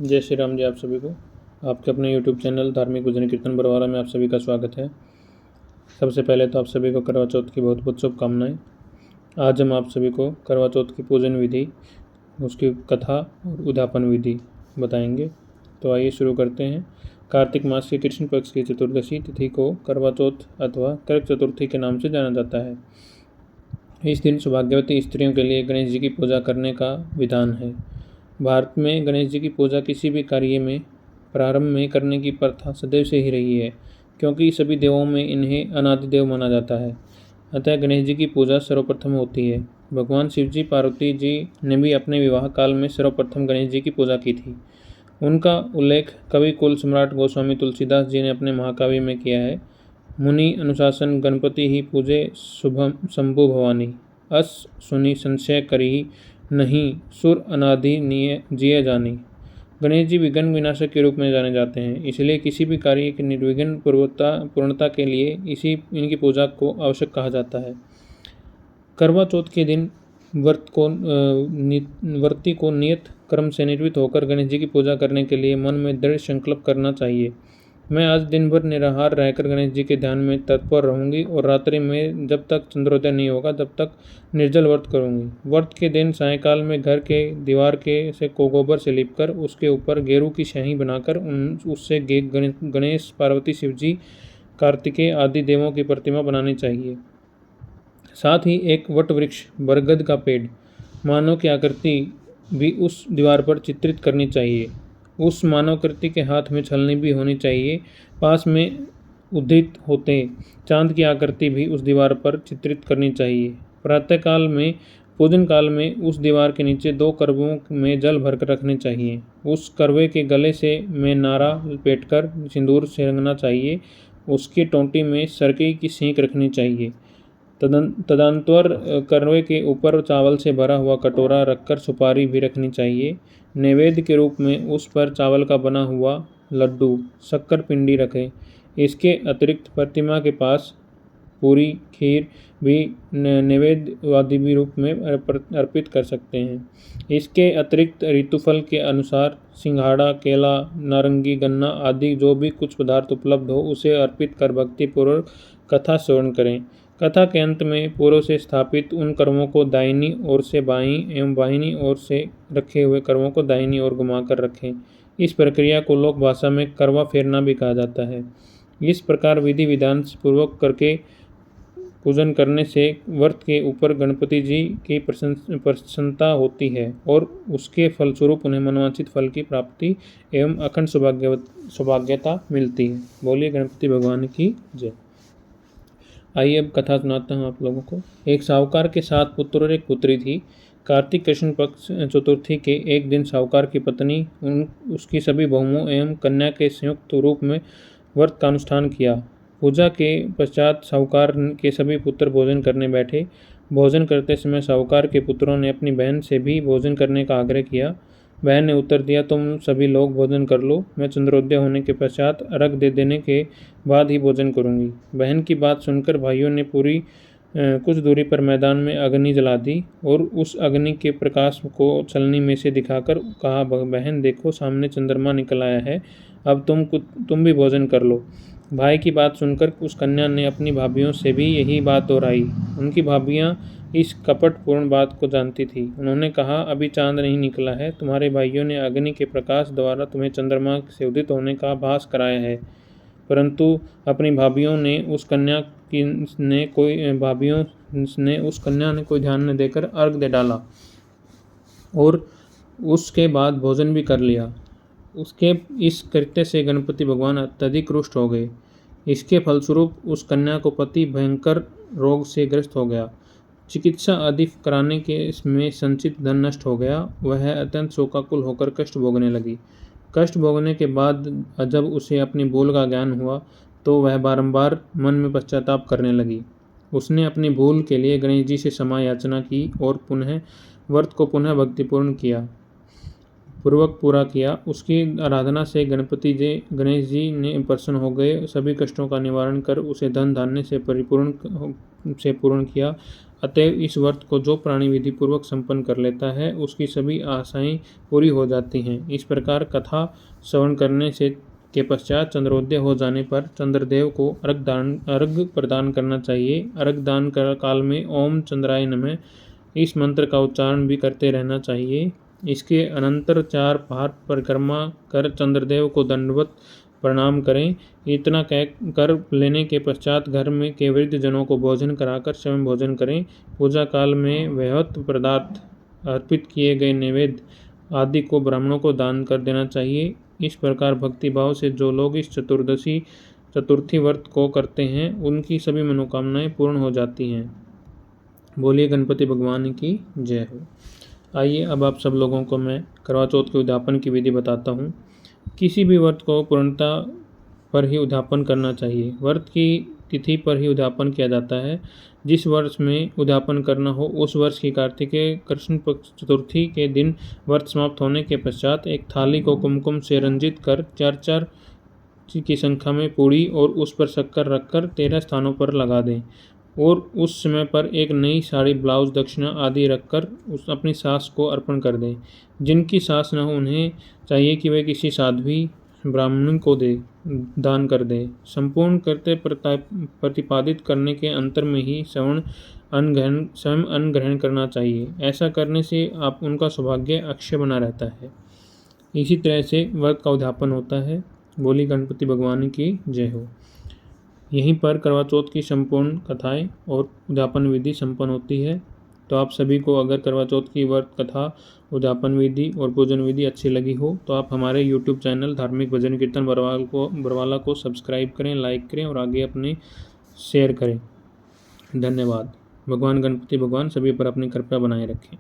जय श्री राम जी। आप सभी को आपके अपने यूट्यूब चैनल धार्मिक भजन कीर्तन बरवारा में आप सभी का स्वागत है। सबसे पहले तो आप सभी को करवा चौथ की बहुत बहुत शुभकामनाएं। आज हम आप सभी को करवा चौथ की पूजन विधि, उसकी कथा और उद्यापन विधि बताएंगे। तो आइए शुरू करते हैं। कार्तिक मास के कृष्ण पक्ष की चतुर्दशी तिथि को करवा चौथ अथवा करक चतुर्थी के नाम से जाना जाता है। इस दिन सौभाग्यवती स्त्रियों के लिए गणेश जी की पूजा करने का विधान है। भारत में गणेश जी की पूजा किसी भी कार्य में प्रारंभ में करने की प्रथा सदैव से ही रही है, क्योंकि सभी देवों में इन्हें अनादि देव माना जाता है। अतः गणेश जी की पूजा सर्वप्रथम होती है। भगवान शिव जी पार्वती जी ने भी अपने विवाह काल में सर्वप्रथम गणेश जी की पूजा की थी। उनका उल्लेख कवि कुल सम्राट गोस्वामी तुलसीदास जी ने अपने महाकाव्य में किया है। मुनि अनुशासन गणपति ही पूजे शुभम शंभु भवानी, अस सुनी संशय करी नहीं सुर अनादि निय जिय जानी। गणेश जी विघ्न विनाशक के रूप में जाने जाते हैं, इसलिए किसी भी कार्य की निर्विघ्न पूर्णता के लिए इनकी पूजा को आवश्यक कहा जाता है। करवा चौथ के दिन व्रती को नियत कर्म से निर्वृत्त होकर गणेश जी की पूजा करने के लिए मन में दृढ़ संकल्प करना चाहिए। मैं आज दिन भर निराहार रहकर गणेश जी के ध्यान में तत्पर रहूंगी और रात्रि में जब तक चंद्रोदय नहीं होगा तब तक निर्जल व्रत करूंगी। व्रत के दिन सायंकाल में घर के दीवार के को गोबर से लिपकर उसके ऊपर गेरू की स्याही बनाकर उससे गणेश, पार्वती, शिव जी, कार्तिकेय आदि देवों की प्रतिमा बनानी चाहिए। साथ ही एक वट वृक्ष, बरगद का पेड़, मानव की आकृति भी उस दीवार पर चित्रित करनी चाहिए। उस मानवकृति के हाथ में छलनी भी होनी चाहिए। पास में उद्धृत होते चांद की आकृति भी उस दीवार पर चित्रित करनी चाहिए। प्रातःकाल में पूजन काल में उस दीवार के नीचे 2 करवों में जल भरकर रखने चाहिए। उस करवे के गले से में नारा लपेटकर सिंदूर से रंगना चाहिए। उसकी टोंटी में सरकई की सींक रखनी चाहिए। तदनंतर करवे के ऊपर चावल से भरा हुआ कटोरा रखकर सुपारी भी रखनी चाहिए। नैवेद्य के रूप में उस पर चावल का बना हुआ लड्डू, शक्कर पिंडी रखें। इसके अतिरिक्त प्रतिमा के पास पूरी, खीर भी नैवेद्य आदि भी रूप में अर्पित कर सकते हैं। इसके अतिरिक्त ऋतुफल के अनुसार सिंघाड़ा, केला, नारंगी, गन्ना आदि जो भी कुछ पदार्थ उपलब्ध हो उसे अर्पित कर भक्तिपूर्वक कथा श्रवण करें। कथा के अंत में पूर्व से स्थापित उन कर्मों को दाहिनी ओर से बाईं एवं बाहिनी ओर से रखे हुए कर्मों को दाहिनी ओर घुमाकर रखें। इस प्रक्रिया को लोक भाषा में करवा फेरना भी कहा जाता है। इस प्रकार विधि विधान पूर्वक करके पूजन करने से व्रत के ऊपर गणपति जी की प्रसन्नता होती है और उसके फलस्वरूप उन्हें मनवांछित फल की प्राप्ति एवं अखंड सौभाग्यता मिलती है। बोलिए गणपति भगवान की जय। आइए अब कथा सुनाता हूँ आप लोगों को। एक साहूकार के 7 पुत्र और एक पुत्री थी। कार्तिक कृष्ण पक्ष चतुर्थी के एक दिन साहूकार की पत्नी उसकी सभी बहुओं एवं कन्या के संयुक्त रूप में व्रत का अनुष्ठान किया। पूजा के पश्चात साहूकार के सभी पुत्र भोजन करने बैठे। भोजन करते समय साहूकार के पुत्रों ने अपनी बहन से भी भोजन करने का आग्रह किया। बहन ने उत्तर दिया, तुम सभी लोग भोजन कर लो, मैं चंद्रोदय होने के पश्चात अर्घ दे देने के बाद ही भोजन करूंगी। बहन की बात सुनकर भाइयों ने पूरी कुछ दूरी पर मैदान में अग्नि जला दी और उस अग्नि के प्रकाश को छलनी में से दिखाकर कहा, बहन देखो सामने चंद्रमा निकल आया है, अब तुम भी भोजन कर लो। भाई की बात सुनकर उस कन्या ने अपनी भाभियों से भी यही बात दोहराई। उनकी भाभियां इस कपटपूर्ण बात को जानती थी। उन्होंने कहा, अभी चांद नहीं निकला है, तुम्हारे भाइयों ने अग्नि के प्रकाश द्वारा तुम्हें चंद्रमा से उदित होने का आभास कराया है। परंतु अपनी भाभियों ने उस कन्या ने कोई ध्यान न देकर अर्घ दे डाला और उसके बाद भोजन भी कर लिया। उसके इस कृत्य से गणपति भगवान अत्यधिक रुष्ट हो गए। इसके फलस्वरूप उस कन्या को पति भयंकर रोग से ग्रस्त हो गया। चिकित्सा आदि कराने के इसमें संचित धन नष्ट हो गया। वह अत्यंत शोकाकुल होकर कष्ट भोगने लगी। कष्ट भोगने के बाद जब उसे अपनी भूल का ज्ञान हुआ तो वह बारंबार मन में पश्चाताप करने लगी। उसने अपनी भूल के लिए गणेश जी से क्षमा याचना की और व्रत को पुनः भक्तिपूर्ण पूर्वक पूरा किया। उसकी आराधना से गणेश जी ने प्रसन्न हो गए। सभी कष्टों का निवारण कर उसे धन धान्य से पूर्ण किया। अतएव इस व्रत को जो प्राणी विधि पूर्वक संपन्न कर लेता है उसकी सभी आशाएं पूरी हो जाती हैं। इस प्रकार कथा श्रवण करने से के पश्चात चंद्रोदय हो जाने पर चंद्रदेव को अर्घ्य प्रदान करना चाहिए। अर्घ्य दान काल में ओम चंद्राय नमः इस मंत्र का उच्चारण भी करते रहना चाहिए। इसके अनंतर 4 बार परिक्रमा कर चंद्रदेव को दंडवत प्रणाम करें। इतना कह कर लेने के पश्चात घर में के वृद्ध जनों को भोजन कराकर स्वयं भोजन करें। पूजा काल में वैभव पदार्थ अर्पित किए गए नैवेद्य आदि को ब्राह्मणों को दान कर देना चाहिए। इस प्रकार भक्तिभाव से जो लोग इस चतुर्थी व्रत को करते हैं उनकी सभी मनोकामनाएं पूर्ण हो जाती हैं। बोलिए गणपति भगवान की जय हो। आइए अब आप सब लोगों को मैं करवा चौथ के उद्यापन की विधि बताता हूँ। किसी भी व्रत को पूर्णता पर ही उद्यापन करना चाहिए। व्रत की तिथि पर ही उद्यापन किया जाता है। जिस वर्ष में उद्यापन करना हो उस वर्ष की कार्तिकेय कृष्ण पक्ष चतुर्थी के दिन व्रत समाप्त होने के पश्चात एक थाली को कुमकुम से रंजित कर 4-4 की संख्या में पूड़ी और उस पर शक्कर रखकर 13 स्थानों पर लगा दें और उस समय पर एक नई साड़ी, ब्लाउज, दक्षिणा आदि रखकर अपनी सास को अर्पण कर दें। जिनकी सास न हो उन्हें चाहिए कि वे किसी साध्वी ब्राह्मण को दान कर दें। संपूर्ण करते प्रतिपादित करने के अंतर में ही स्वयं अन्न ग्रहण करना चाहिए। ऐसा करने से आप उनका सौभाग्य अक्षय बना रहता है। इसी तरह से व्रत का उद्यापन होता है। बोली गणपति भगवान की जय हो। यहीं पर करवा चौथ की संपूर्ण कथाएं और उद्यापन विधि संपन्न होती है। तो आप सभी को अगर करवा चौथ की व्रत कथा, उद्यापन विधि और पूजन विधि अच्छी लगी हो तो आप हमारे YouTube चैनल धार्मिक भजन कीर्तन बरवाला को सब्सक्राइब करें, लाइक करें और आगे अपने शेयर करें। धन्यवाद। भगवान गणपति भगवान सभी पर अपनी कृपा बनाए रखें।